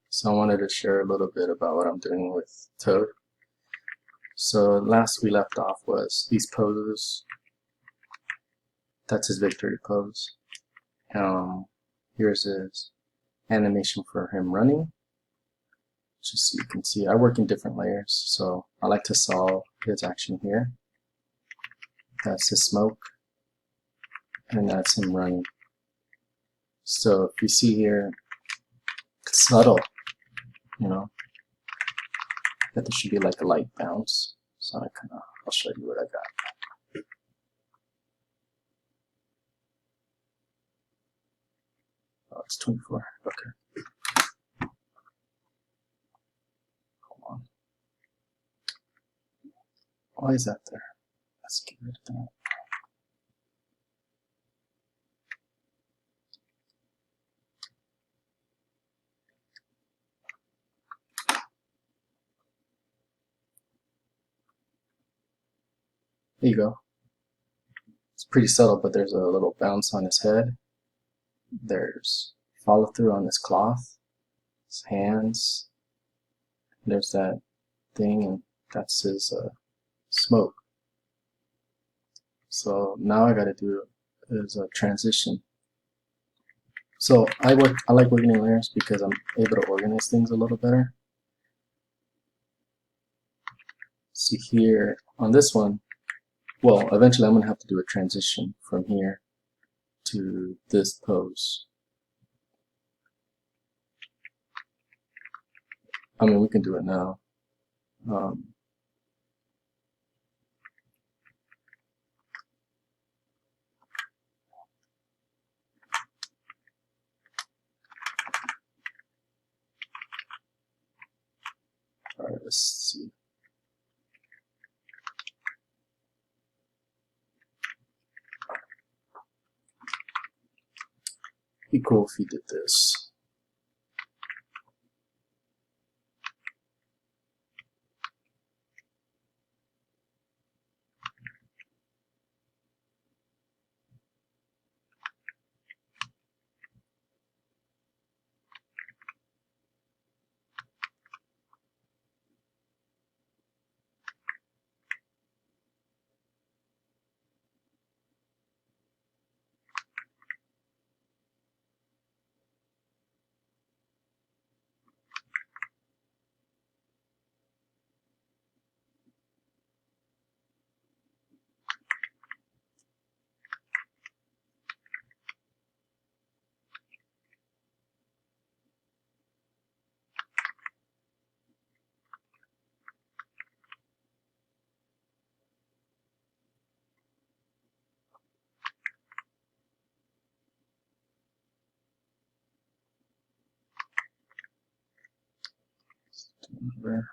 So I wanted to share a little bit about what I'm doing with Toad. So last we left off was these poses. That's his victory pose. Here's his animation for him running. Just so you can see, I work in different layers, so I like to solve his action here. That's his smoke, and that's him running. So if you see here, it's subtle, you know, that there should be like a light bounce. So I'll show you what I got. Oh, it's 24. Okay. Hold on. Why is that there? Let's get rid of that. There you go. It's pretty subtle, but there's a little bounce on his head. There's follow through on his cloth, his hands. There's that thing, and that's his smoke. So now I got to do is a transition. So I like working in layers because I'm able to organize things a little better. See here on this one, well, eventually I'm going to have to do a transition from here to this pose. I mean, we can do it now. All right, let's see. It'd be cool if you did this. Where?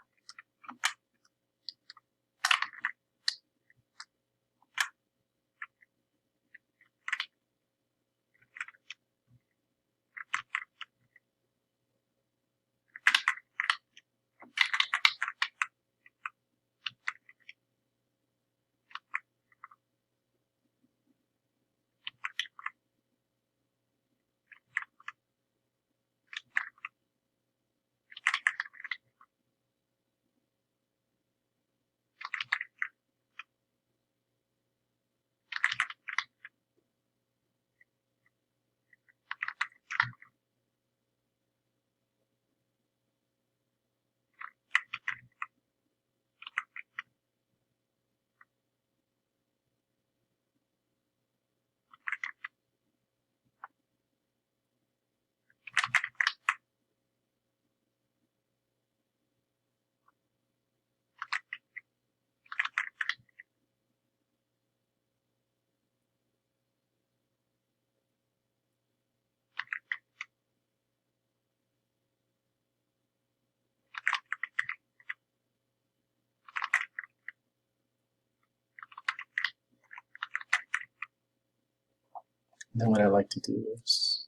Then what I like to do is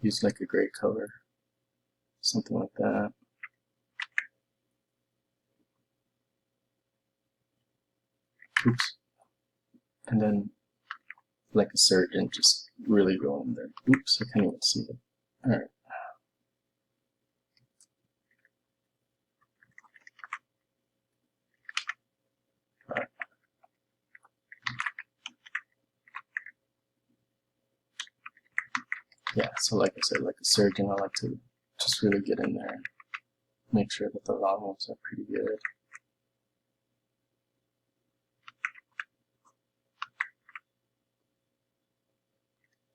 use like a gray color, something like that. Oops. And then like a surgeon, just really go in there. Oops, I can't even see it. Alright. So like I said, like a surgeon, I like to just really get in there and make sure that the volumes are pretty good.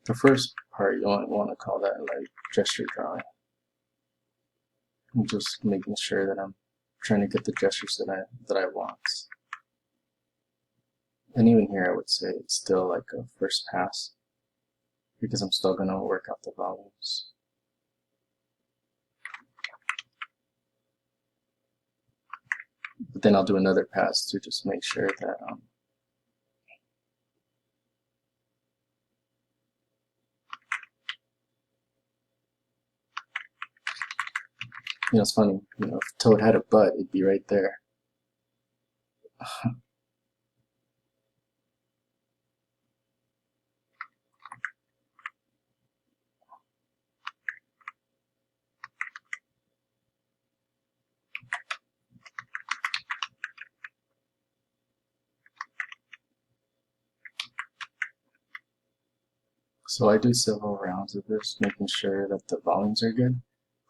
The first part, you want to call that like gesture drawing. I'm just making sure that I'm trying to get the gestures that I want. And even here, I would say it's still like a first pass because I'm still going to work out the volumes. But then I'll do another pass to just make sure that you know, it's funny, you know, if Toad had a butt, it'd be right there. So I do several rounds of this, making sure that the volumes are good.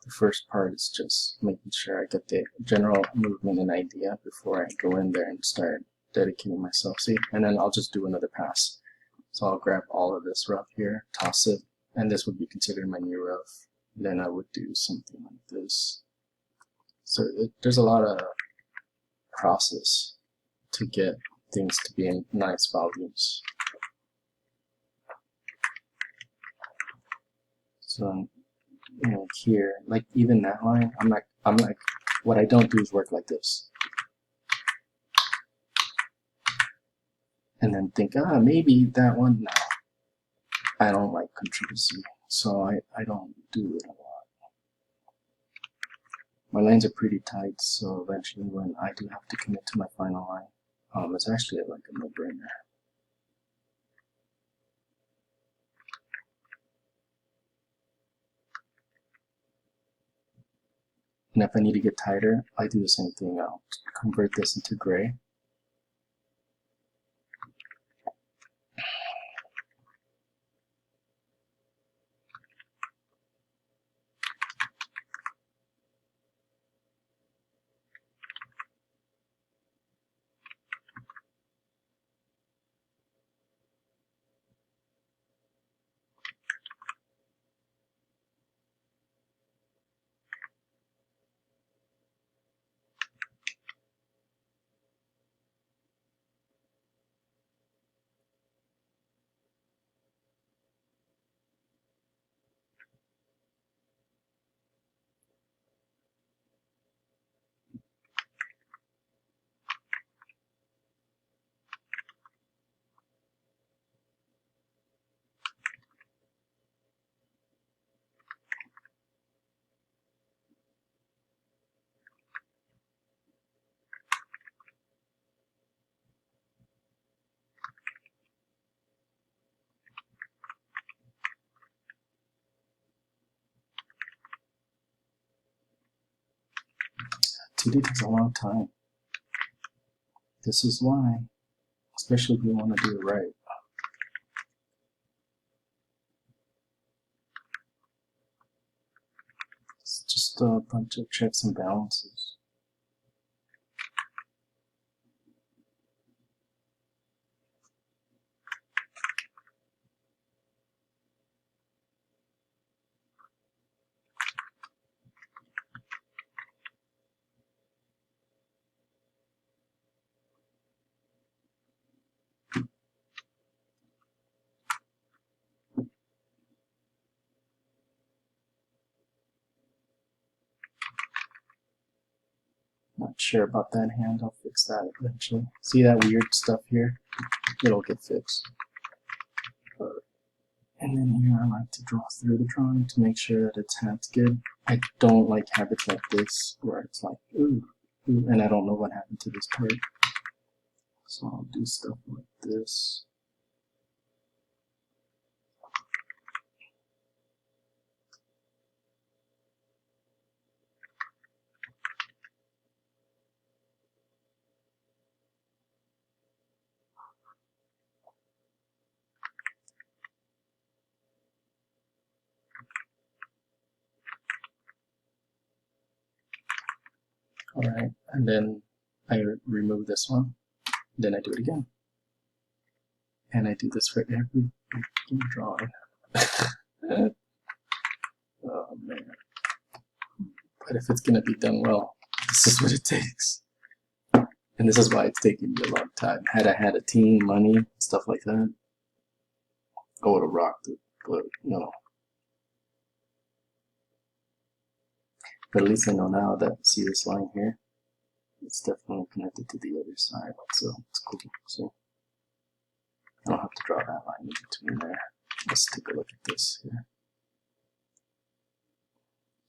The first part is just making sure I get the general movement and idea before I go in there and start dedicating myself. See, and then I'll just do another pass. So I'll grab all of this rough here, toss it, and this would be considered my new rough. Then I would do something like this. So there's a lot of process to get things to be in nice volumes. So you know, here, like even that line, I'm like, what I don't do is work like this. And then think, maybe that one, no. I don't like controversy, so I don't do it a lot. My lines are pretty tight, so eventually when I do have to commit to my final line, it's actually like a no-brainer. And if I need to get tighter, I do the same thing. I'll convert this into gray. TD takes a long time. This is why, especially if you want to do it right. It's just a bunch of checks and balances. Not sure about that hand, I'll fix that eventually. See that weird stuff here? It'll get fixed. And then here I like to draw through the drawing to make sure that its hand's good. I don't like habits like this where it's like, ooh, and I don't know what happened to this part. So I'll do stuff like this. Alright, and then I remove this one, then I do it again. And I do this for every drawing. Oh man. But if it's gonna be done well, this is what it takes. And this is why it's taking me a long time. Had I had a team, money, stuff like that, I would have rocked it. But no. But at least I know now that, see this line here? It's definitely connected to the other side, so it's cool. See? I don't have to draw that line in between there. Let's take a look at this here.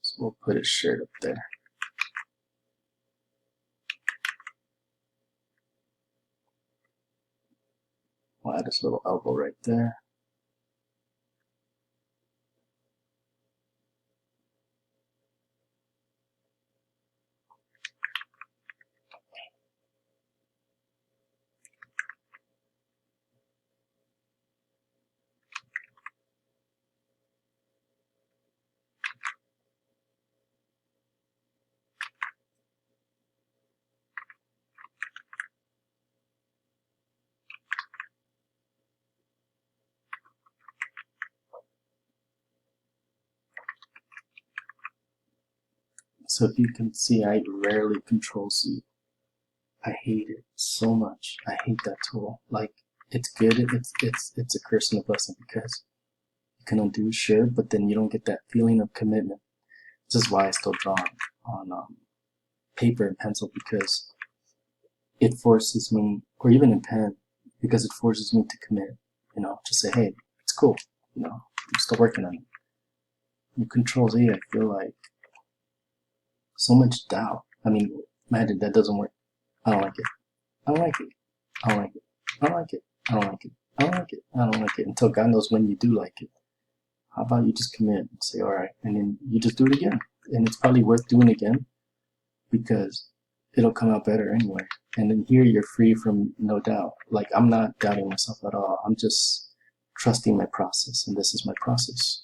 So we'll put his shirt up there. We'll add this little elbow right there. So if you can see, I rarely control C. I hate it so much. I hate that tool. Like, it's good. It's a curse and a blessing because you can undo, sure, but then you don't get that feeling of commitment. This is why I still draw on paper and pencil, because it forces me, or even in pen, because it forces me to commit. You know, to say, hey, it's cool. You know, I'm still working on it. With Control Z, I feel like so much doubt. I mean, imagine that doesn't work. I don't like it. I don't like it. I don't like it. I don't like it. I don't like it. I don't like it. I don't like it. Until God knows when you do like it. How about you just commit and say, all right, and then you just do it again. And it's probably worth doing again because it'll come out better anyway. And then here you're free from no doubt. Like, I'm not doubting myself at all. I'm just trusting my process, and this is my process.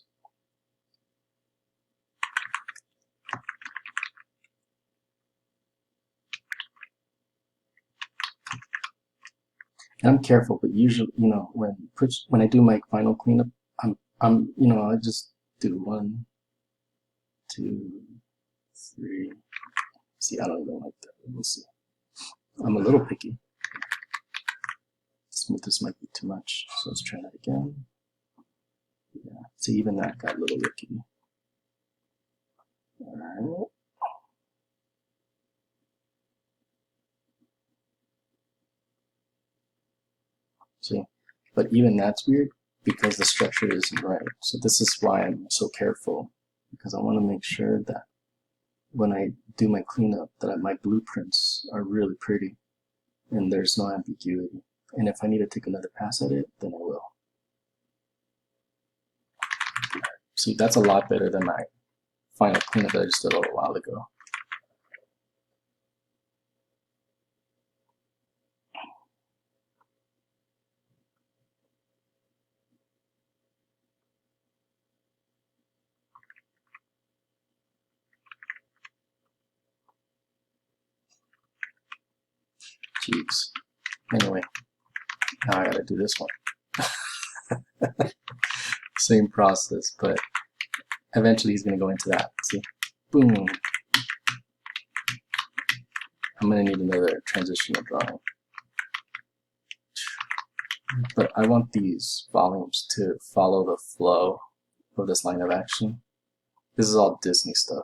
And I'm careful, but usually, you know, when I do my final cleanup, you know, I just do 1, 2, 3. See, I don't even like that. We'll see. I'm a little picky. This might be too much, so let's try that again. Yeah, see, even that got a little ricky. All right. See, but even that's weird because the structure isn't right. So this is why I'm so careful, because I want to make sure that when I do my cleanup that my blueprints are really pretty and there's no ambiguity. And if I need to take another pass at it, then I will. See, that's a lot better than my final cleanup that I just did a little while ago. Jeez. Anyway, now I gotta do this one. Same process, but eventually he's gonna go into that. See? Boom. I'm gonna need another transitional drawing. But I want these volumes to follow the flow of this line of action. This is all Disney stuff.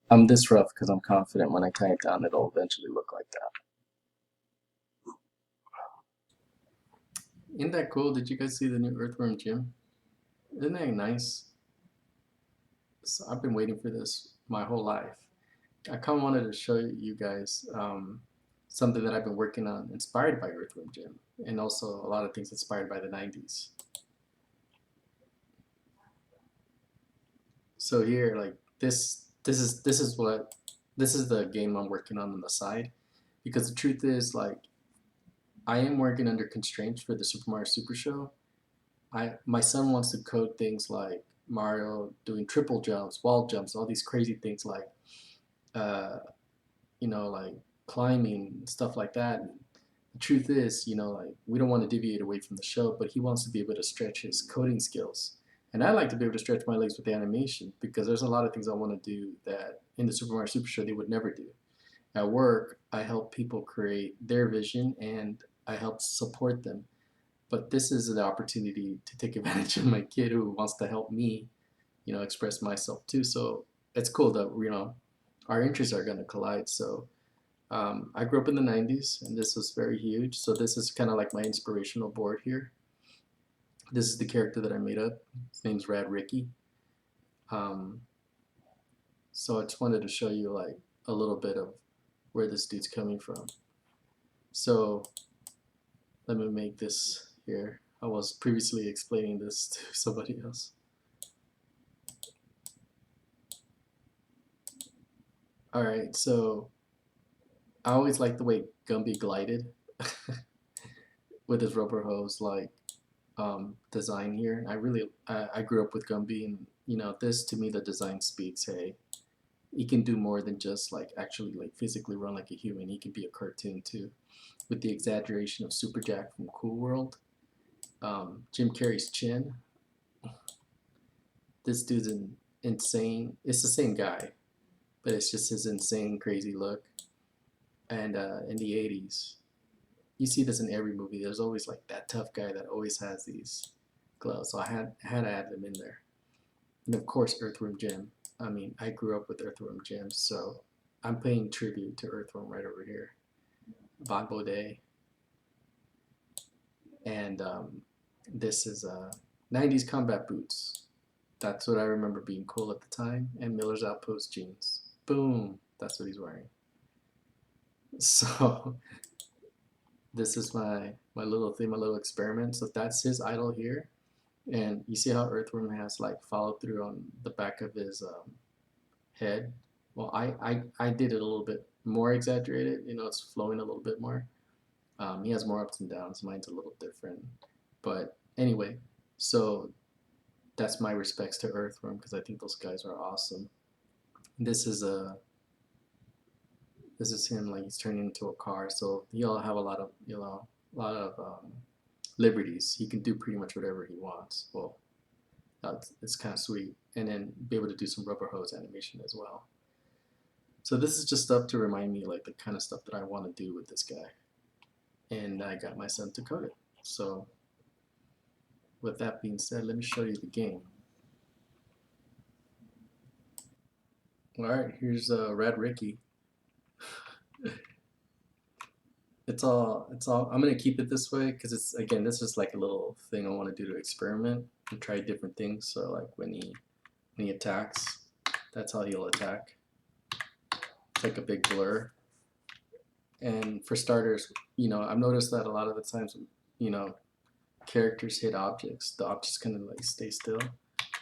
I'm this rough because I'm confident when I tie it down it'll eventually look like that. Isn't that cool? Did you guys see the new Earthworm Jim? Isn't that nice? So I've been waiting for this my whole life. I kind of wanted to show you guys something that I've been working on inspired by Earthworm Jim, and also a lot of things inspired by the 90s. So here, like this is the game I'm working on the side, because the truth is, like, I am working under constraints for the Super Mario Super Show. My son wants to code things like Mario doing triple jumps, wall jumps, all these crazy things like uh, like climbing, stuff like that. And the truth is, like we don't want to deviate away from the show, but he wants to be able to stretch his coding skills. And I like to be able to stretch my legs with the animation because there's a lot of things I want to do that in the Super Mario Super Show they would never do. At work, I help people create their vision and I help support them. But this is an opportunity to take advantage of my kid who wants to help me, express myself too. So it's cool that our interests are going to collide. So I grew up in the 90s and this was very huge. So this is kind of like my inspirational board here. This is the character that I made up. His name's Rad Ricky. Um, so I just wanted to show you like a little bit of where this dude's coming from. So let me make this here. I was previously explaining this to somebody else. All right, so I always liked the way Gumby glided with his rubber hose like design here. I grew up with Gumby, and this to me the design speaks. Hey, he can do more than just like actually like physically run like a human. He can be a cartoon too, with the exaggeration of Super Jack from Cool World. Jim Carrey's chin. This dude's insane. It's the same guy, but it's just his insane, crazy look. And in the 80s, you see this in every movie. There's always like that tough guy that always has these gloves. So I had to add them in there. And of course, Earthworm Jim. I mean, I grew up with Earthworm Jim, so I'm paying tribute to Earthworm right over here. Bon Baudet. And this is 90s combat boots. That's what I remember being cool at the time. And Miller's Outpost jeans. Boom. That's what he's wearing. So this is my little thing, my little experiment. So that's his idol here. And you see how Earthworm has like follow through on the back of his head. Well, I did it a little bit more exaggerated. It's flowing a little bit more. He has more ups and downs. Mine's a little different. But anyway, so that's my respects to Earthworm because I think those guys are awesome. This is him like he's turning into a car, so he'll have a lot of liberties. He can do pretty much whatever he wants. Well, it's kind of sweet, and then be able to do some rubber hose animation as well. So this is just stuff to remind me like the kind of stuff that I want to do with this guy, and I got my son to code it. So with that being said, let me show you the game. All right, here's Rad Ricky. It's all I'm gonna keep it this way because it's again this is like a little thing I want to do to experiment and try different things. So like when he attacks, that's how he'll attack. It's like a big blur. And for starters, I've noticed that a lot of the times, characters hit objects, the objects kind of like stay still.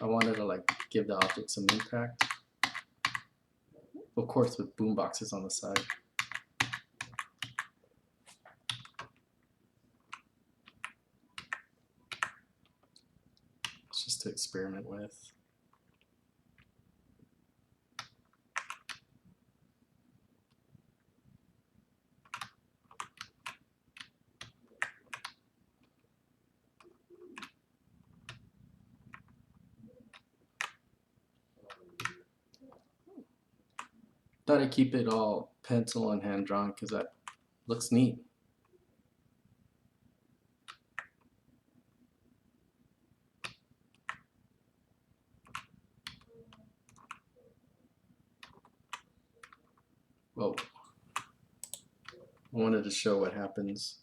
I wanted to like give the object some impact. Of course, with boom boxes on the side. It's just to experiment with. Thought I'd keep it all pencil and hand drawn because that looks neat. Well, I wanted to show what happens.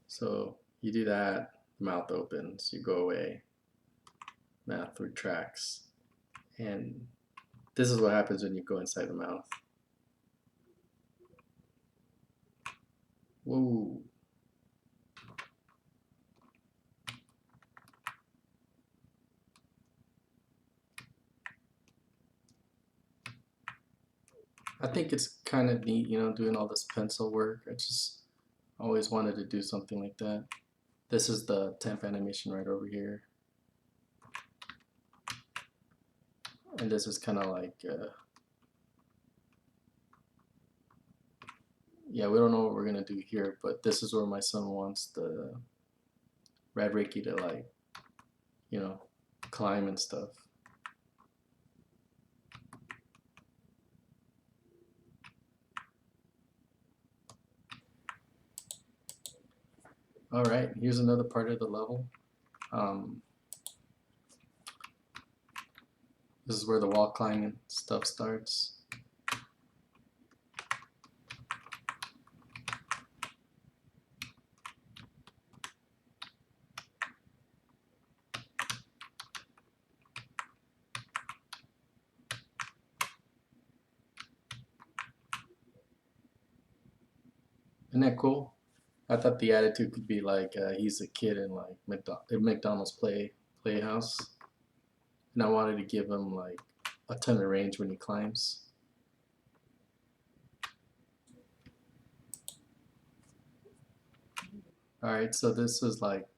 So you do that, the mouth opens, you go away, mouth retracts, and this is what happens when you go inside the mouth. Whoa. I think it's kind of neat, doing all this pencil work. I just I always wanted to do something like that. This is the temp animation right over here. And this is kind of like, yeah, we don't know what we're going to do here, but this is where my son wants the Red Reiki to, like, you know, climb and stuff. All right, here's another part of the level. This is where the wall climbing stuff starts. Isn't that cool? I thought the attitude could be like he's a kid in like McDonald's playhouse, and I wanted to give him like a ton of range when he climbs. All right, so this is like,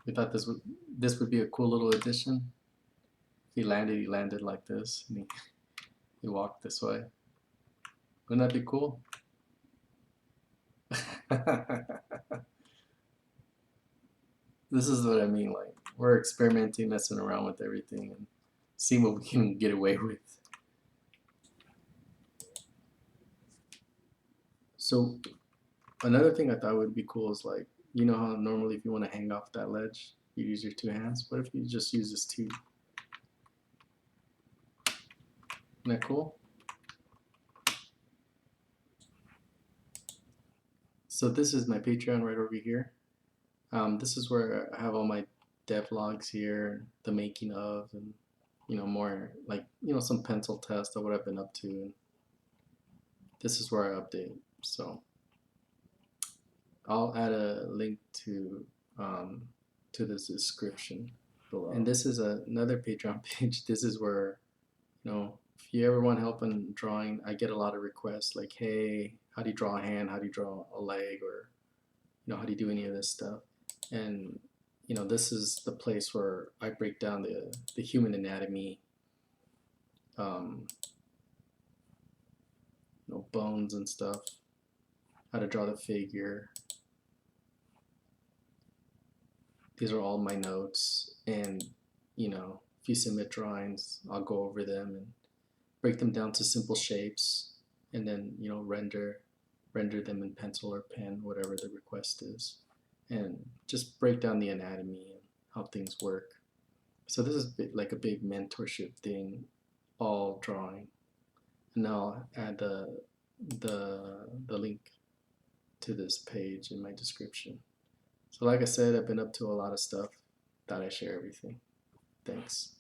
we thought this would be a cool little addition. If he landed like this, and he walked this way. Wouldn't that be cool? This is what I mean. Like, we're experimenting, messing around with everything, and seeing what we can get away with. So another thing I thought would be cool is, like, you know how normally if you want to hang off that ledge, you use your two hands. What if you just use this two? Isn't that cool? So this is my Patreon right over here. This is where I have all my devlogs here, the making of, and more like some pencil tests of what I've been up to. And this is where I update. So I'll add a link to this description below. And this is another Patreon page. This is where, if you ever want help in drawing, I get a lot of requests like, hey, how do you draw a hand? How do you draw a leg? Or, how do you do any of this stuff? And, this is the place where I break down the human anatomy, bones and stuff, how to draw the figure. These are all my notes, and if you submit drawings, I'll go over them and break them down to simple shapes, and then render them in pencil or pen, whatever the request is, and just break down the anatomy and how things work. So this is like a big mentorship thing, all drawing. And now I'll add the link to this page in my description. So like I said, I've been up to a lot of stuff. Thought I'd share everything. Thanks.